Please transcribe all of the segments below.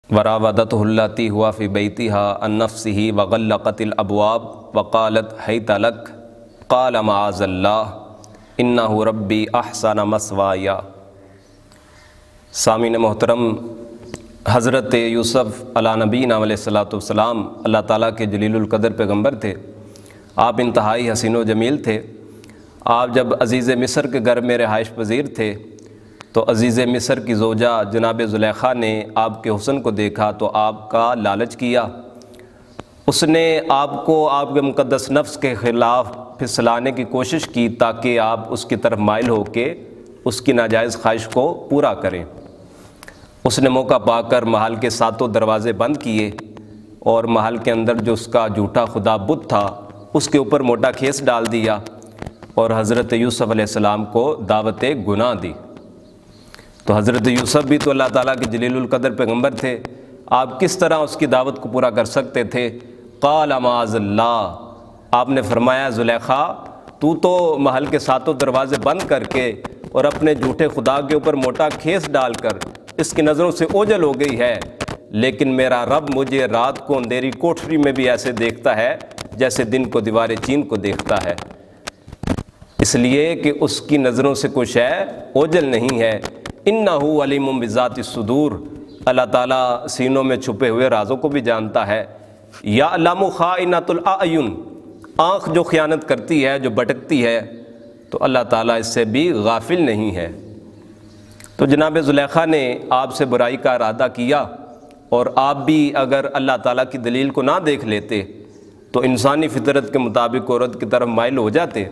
وراودته التي هو في بيتها عن نفسه وغلقت الابواب وقالت هيت لك قال معاذ الله انه ربي احسن مثواي۔ سامعین محترم، حضرت یوسف علیہ نبینا علیہ الصلوۃ والسلام اللہ تعالیٰ کے جلیل القدر پیغمبر تھے۔ آپ انتہائی حسین و جمیل تھے۔ آپ جب عزیز مصر کے گھر میں رہائش پذیر تھے تو عزیز مصر کی زوجہ جناب زلیخا نے آپ کے حسن کو دیکھا تو آپ کا لالچ کیا۔ اس نے آپ کو آپ کے مقدس نفس کے خلاف پھسلانے کی کوشش کی تاکہ آپ اس کی طرف مائل ہو کے اس کی ناجائز خواہش کو پورا کریں۔ اس نے موقع پا کر محل کے ساتوں دروازے بند کیے اور محل کے اندر جو اس کا جھوٹا خدا بت تھا اس کے اوپر موٹا کھیس ڈال دیا اور حضرت یوسف علیہ السلام کو دعوت گناہ دی۔ تو حضرت یوسف بھی تو اللہ تعالیٰ کے جلیل القدر پیغمبر تھے، آپ کس طرح اس کی دعوت کو پورا کر سکتے تھے؟ قال معاذ اللہ، آپ نے فرمایا زلیخا تو محل کے ساتوں دروازے بند کر کے اور اپنے جھوٹے خدا کے اوپر موٹا کھیس ڈال کر اس کی نظروں سے اوجھل ہو گئی ہے، لیکن میرا رب مجھے رات کو اندھیری کوٹھری میں بھی ایسے دیکھتا ہے جیسے دن کو دیوار چین کو دیکھتا ہے، اس لیے کہ اس کی نظروں سے کچھ ہے اوجھل نہیں ہے۔ انہ علیم بذات الصدور، اللہ تعالیٰ سینوں میں چھپے ہوئے رازوں کو بھی جانتا ہے۔ یعلم خائنۃ الاعین، آنکھ جو خیانت کرتی ہے، جو بھٹکتی ہے، تو اللہ تعالیٰ اس سے بھی غافل نہیں ہے۔ تو جناب زلیخا نے آپ سے برائی کا ارادہ کیا اور آپ بھی اگر اللہ تعالیٰ کی دلیل کو نہ دیکھ لیتے تو انسانی فطرت کے مطابق عورت کی طرف مائل ہو جاتے،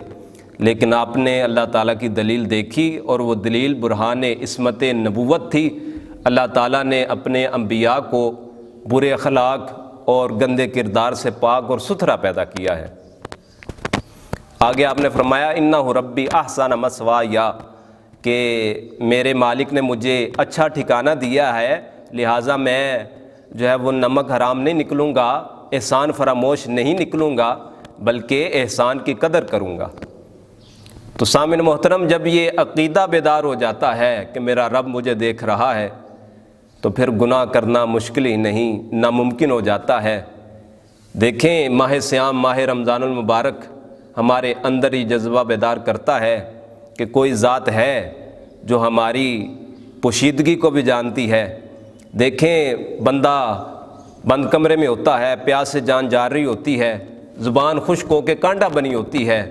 لیکن آپ نے اللہ تعالیٰ کی دلیل دیکھی اور وہ دلیل برہان عصمت نبوت تھی۔ اللہ تعالیٰ نے اپنے انبیاء کو برے اخلاق اور گندے کردار سے پاک اور ستھرا پیدا کیا ہے۔ آگے آپ نے فرمایا انہ ربی احسن مثوائی، کہ میرے مالک نے مجھے اچھا ٹھکانہ دیا ہے، لہٰذا میں جو ہے وہ نمک حرام نہیں نکلوں گا، احسان فراموش نہیں نکلوں گا، بلکہ احسان کی قدر کروں گا۔ تو سامعین محترم، جب یہ عقیدہ بیدار ہو جاتا ہے کہ میرا رب مجھے دیکھ رہا ہے تو پھر گناہ کرنا مشکل ہی نہیں، ناممکن ہو جاتا ہے۔ دیکھیں، ماہ صیام، ماہ رمضان المبارک ہمارے اندر ہی جذبہ بیدار کرتا ہے کہ کوئی ذات ہے جو ہماری پوشیدگی کو بھی جانتی ہے۔ دیکھیں، بندہ بند کمرے میں ہوتا ہے، پیاس سے جان جا رہی ہوتی ہے، زبان خشک ہو کے کانڈا بنی ہوتی ہے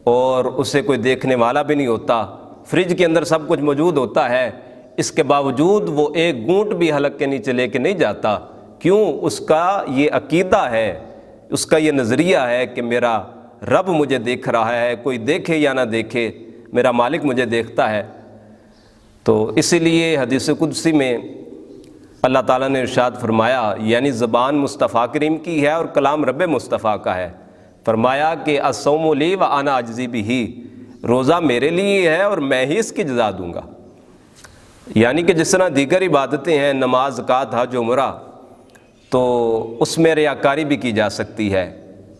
اور اسے کوئی دیکھنے والا بھی نہیں ہوتا، فریج کے اندر سب کچھ موجود ہوتا ہے، اس کے باوجود وہ ایک گھونٹ بھی حلق کے نیچے لے کے نہیں جاتا۔ کیوں؟ اس کا یہ عقیدہ ہے، اس کا یہ نظریہ ہے کہ میرا رب مجھے دیکھ رہا ہے، کوئی دیکھے یا نہ دیکھے میرا مالک مجھے دیکھتا ہے۔ تو اسی لیے حدیث قدسی میں اللہ تعالیٰ نے ارشاد فرمایا، یعنی زبان مصطفیٰ کریم کی ہے اور کلام رب مصطفیٰ کا ہے، فرمایا کہ الصوم لی وانا اجزی بہ، روزہ میرے لیے ہے اور میں ہی اس کی جزا دوں گا۔ یعنی کہ جس طرح دیگر عبادتیں ہیں، نماز، زکوٰۃ، حج، عمرہ، تو اس میں ریاکاری بھی کی جا سکتی ہے،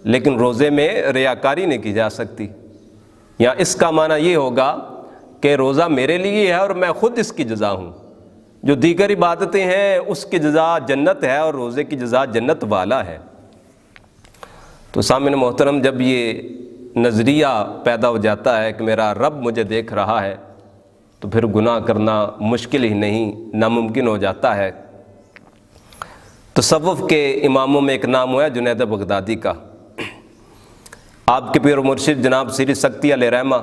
لیکن روزے میں ریاکاری نہیں کی جا سکتی۔ یا اس کا معنی یہ ہوگا کہ روزہ میرے لیے ہے اور میں خود اس کی جزا ہوں۔ جو دیگر عبادتیں ہیں اس کی جزا جنت ہے اور روزے کی جزا جنت والا ہے۔ تو سامعین محترم، جب یہ نظریہ پیدا ہو جاتا ہے کہ میرا رب مجھے دیکھ رہا ہے تو پھر گناہ کرنا مشکل ہی نہیں، ناممکن ہو جاتا ہے۔ تصوف کے اماموں میں ایک نام ہے جنید بغدادی کا۔ آپ کے پیر و مرشد جناب سری سکتی علیہ رحمہ،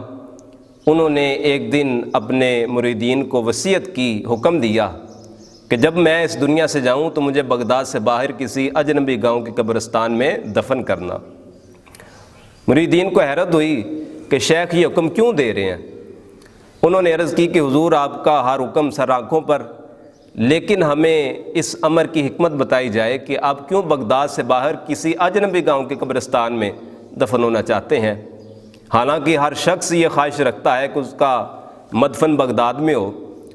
انہوں نے ایک دن اپنے مریدین کو وصیت کی، حکم دیا کہ جب میں اس دنیا سے جاؤں تو مجھے بغداد سے باہر کسی اجنبی گاؤں کے قبرستان میں دفن کرنا۔ مریدین کو حیرت ہوئی کہ شیخ یہ حکم کیوں دے رہے ہیں؟ انہوں نے عرض کی کہ حضور آپ کا ہر حکم سر آنکھوں پر، لیکن ہمیں اس امر کی حکمت بتائی جائے کہ آپ کیوں بغداد سے باہر کسی اجنبی گاؤں کے قبرستان میں دفن ہونا چاہتے ہیں؟ حالانکہ ہر شخص یہ خواہش رکھتا ہے کہ اس کا مدفن بغداد میں ہو،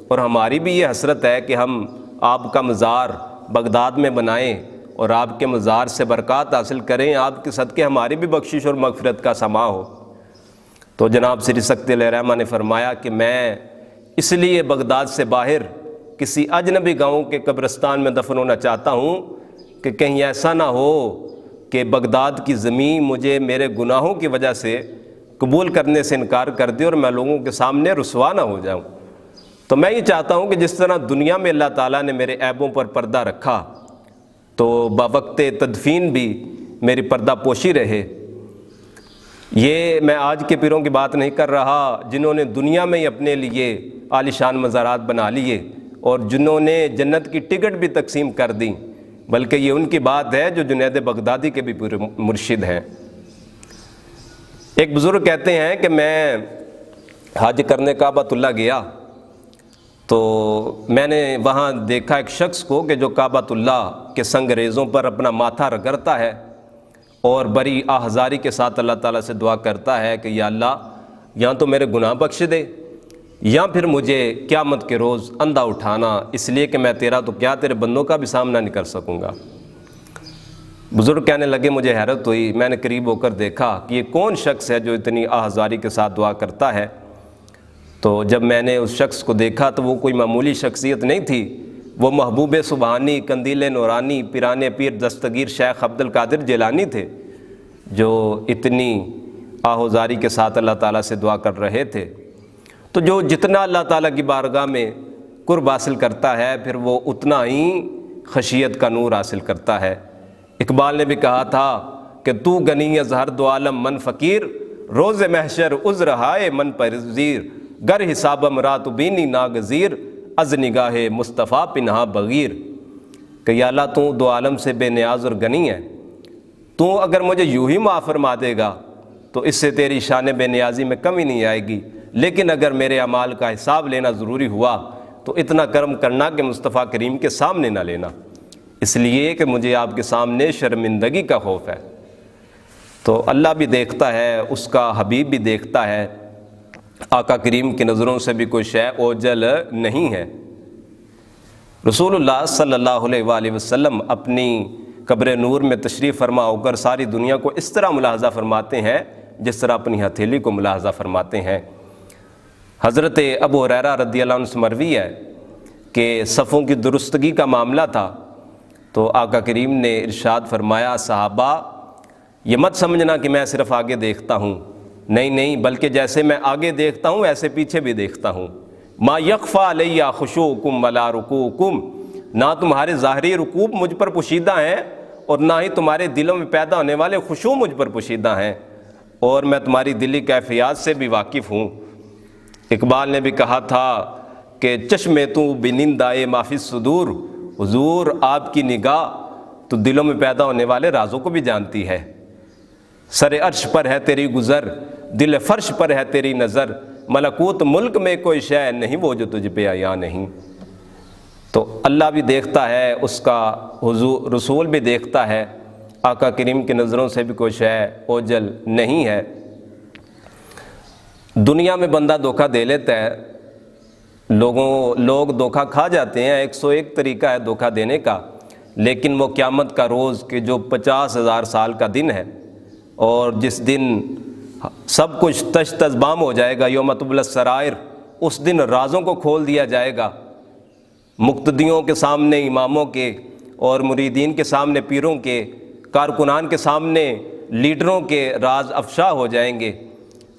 اور ہماری بھی یہ حسرت ہے کہ ہم آپ کا مزار بغداد میں بنائیں اور آپ کے مزار سے برکات حاصل کریں، آپ کے صدقے ہماری بھی بخشش اور مغفرت کا سما ہو۔ تو جناب سری سکتی علیہ رحمہ نے فرمایا کہ میں اس لیے بغداد سے باہر کسی اجنبی گاؤں کے قبرستان میں دفن ہونا چاہتا ہوں کہ کہیں ایسا نہ ہو کہ بغداد کی زمین مجھے میرے گناہوں کی وجہ سے قبول کرنے سے انکار کر دے اور میں لوگوں کے سامنے رسوا نہ ہو جاؤں۔ تو میں یہ چاہتا ہوں کہ جس طرح دنیا میں اللہ تعالیٰ نے میرے عیبوں پر پردہ رکھا تو بوقت تدفین بھی میری پردہ پوشی رہے۔ یہ میں آج کے پیروں کی بات نہیں کر رہا جنہوں نے دنیا میں ہی اپنے لیے عالیشان مزارات بنا لیے اور جنہوں نے جنت کی ٹکٹ بھی تقسیم کر دی، بلکہ یہ ان کی بات ہے جو جنید بغدادی کے بھی پورے مرشد ہیں۔ ایک بزرگ کہتے ہیں کہ میں حج کرنے کعبۃ اللہ گیا تو میں نے وہاں دیکھا ایک شخص کو کہ جو کعبۃ اللہ کے سنگ ریزوں پر اپنا ماتھا رگڑتا ہے اور بڑی آہذاری کے ساتھ اللہ تعالیٰ سے دعا کرتا ہے کہ یا اللہ یا تو میرے گناہ بخش دے یا پھر مجھے قیامت کے روز اندھا اٹھانا، اس لیے کہ میں تیرا تو کیا تیرے بندوں کا بھی سامنا نہیں کر سکوں گا۔ بزرگ کہنے لگے مجھے حیرت ہوئی، میں نے قریب ہو کر دیکھا کہ یہ کون شخص ہے جو اتنی آہذاری کے ساتھ دعا کرتا ہے۔ تو جب میں نے اس شخص کو دیکھا تو وہ کوئی معمولی شخصیت نہیں تھی، وہ محبوب سبحانی قندیل نورانی پیران پیر دستگیر شیخ عبد القادر جیلانی تھے، جو اتنی آہذاری کے ساتھ اللہ تعالیٰ سے دعا کر رہے تھے۔ تو جو جتنا اللہ تعالیٰ کی بارگاہ میں قرب حاصل کرتا ہے پھر وہ اتنا ہی خشیت کا نور حاصل کرتا ہے۔ اقبال نے بھی کہا تھا کہ تو غنی از ہر دو عالم من فقیر، روز محشر عذر ہائے من پذیر، گر حسابم رات بینی ناگزیر، از نگاہ مصطفیٰ پنہا بغیر۔ کہ یا اللہ تو دو عالم سے بے نیاز اور غنی ہے، تو اگر مجھے یوں ہی معاف فرما دے گا تو اس سے تیری شان بے نیازی میں کمی نہیں آئے گی، لیکن اگر میرے اعمال کا حساب لینا ضروری ہوا تو اتنا کرم کرنا کہ مصطفیٰ کریم کے سامنے نہ لینا، اس لیے کہ مجھے آپ کے سامنے شرمندگی کا خوف ہے۔ تو اللہ بھی دیکھتا ہے، اس کا حبیب بھی دیکھتا ہے، آقا کریم کی نظروں سے بھی کوئی شے اوجل نہیں ہے۔ رسول اللہ صلی اللہ علیہ وآلہ وسلم اپنی قبر نور میں تشریف فرما ہو کر ساری دنیا کو اس طرح ملاحظہ فرماتے ہیں جس طرح اپنی ہتھیلی کو ملاحظہ فرماتے ہیں۔ حضرت ابو ہریرہ رضی اللہ عنہ سے مروی ہے کہ صفوں کی درستگی کا معاملہ تھا تو آقا کریم نے ارشاد فرمایا صحابہ یہ مت سمجھنا کہ میں صرف آگے دیکھتا ہوں، نہیں بلکہ جیسے میں آگے دیکھتا ہوں ایسے پیچھے بھی دیکھتا ہوں۔ ما یخفی علی خشوعکم ولا رکوعکم، نہ تمہارے ظاہری رکوع مجھ پر پوشیدہ ہیں اور نہ ہی تمہارے دلوں میں پیدا ہونے والے خشوع مجھ پر پوشیدہ ہیں، اور میں تمہاری دلی کیفیات سے بھی واقف ہوں۔ اقبال نے بھی کہا تھا کہ چشم تو بنندائے ما فی الصدور، حضور آپ کی نگاہ تو دلوں میں پیدا ہونے والے رازوں کو بھی جانتی ہے۔ سر عرش پر ہے تیری گزر، دل فرش پر ہے تیری نظر، ملکوت ملک میں کوئی شے نہیں وہ جو تجھ پہ عیاں نہیں۔ تو اللہ بھی دیکھتا ہے، اس کا حضور رسول بھی دیکھتا ہے، آقا کریم کی نظروں سے بھی کوئی شے اوجل نہیں ہے۔ دنیا میں بندہ دھوکہ دے لیتا ہے، لوگ دھوکہ کھا جاتے ہیں، 101 طریقہ ہے دھوکہ دینے کا، لیکن وہ قیامت کا روز کہ جو 50,000 سال کا دن ہے اور جس دن سب کچھ تش تش بام ہو جائے گا، یوم تبلی السرائر، اس دن رازوں کو کھول دیا جائے گا، مقتدیوں کے سامنے اماموں کے اور مریدین کے سامنے پیروں کے، کارکنان کے سامنے لیڈروں کے راز افشا ہو جائیں گے۔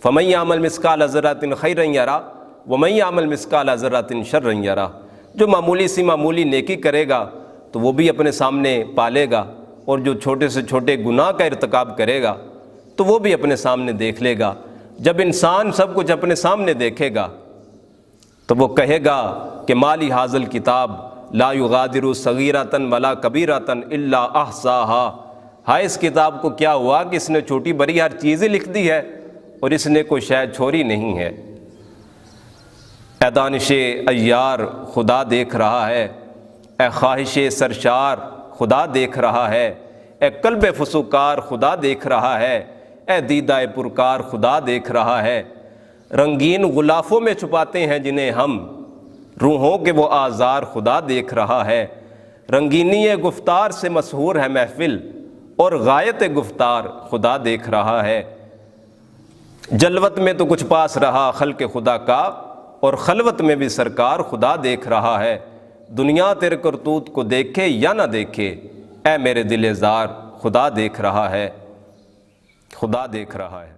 فَمَن يَعْمَلْ مِثْقَالَ ذَرَّةٍ خَيْرًا يَرَهُ وَمَن يَعْمَلْ مِثْقَالَ ذَرَّةٍ شَرًّا يَرَهُ، جو معمولی سی معمولی نیکی کرے گا تو وہ بھی اپنے سامنے پالے گا، اور جو چھوٹے سے چھوٹے گناہ کا ارتکاب کرے گا تو وہ بھی اپنے سامنے دیکھ لے گا۔ جب انسان سب کچھ اپنے سامنے دیکھے گا تو وہ کہے گا کہ مالی حاضل کتاب لا یغادر صغیرۃ ولا کبیرۃ الا احصاها، ہائے اس کتاب کو کیا ہوا کہ اس نے چھوٹی بڑی ہر چیز لکھ دی ہے اور اس نے کوئی شے چھوڑی نہیں ہے۔ اے دانش عیار خدا دیکھ رہا ہے، اے خواہش سرشار خدا دیکھ رہا ہے، اے قلب فسوکار خدا دیکھ رہا ہے، اے دیدہ پرکار خدا دیکھ رہا ہے۔ رنگین غلافوں میں چھپاتے ہیں جنہیں ہم، روحوں کے وہ آزار خدا دیکھ رہا ہے۔ رنگینی گفتار سے مسحور ہے محفل اور غایت گفتار خدا دیکھ رہا ہے۔ جلوت میں تو کچھ پاس رہا خلق خدا کا، اور خلوت میں بھی سرکار خدا دیکھ رہا ہے۔ دنیا تیرے کرتوت کو دیکھے یا نہ دیکھے، اے میرے دل زار خدا دیکھ رہا ہے، خدا دیکھ رہا ہے۔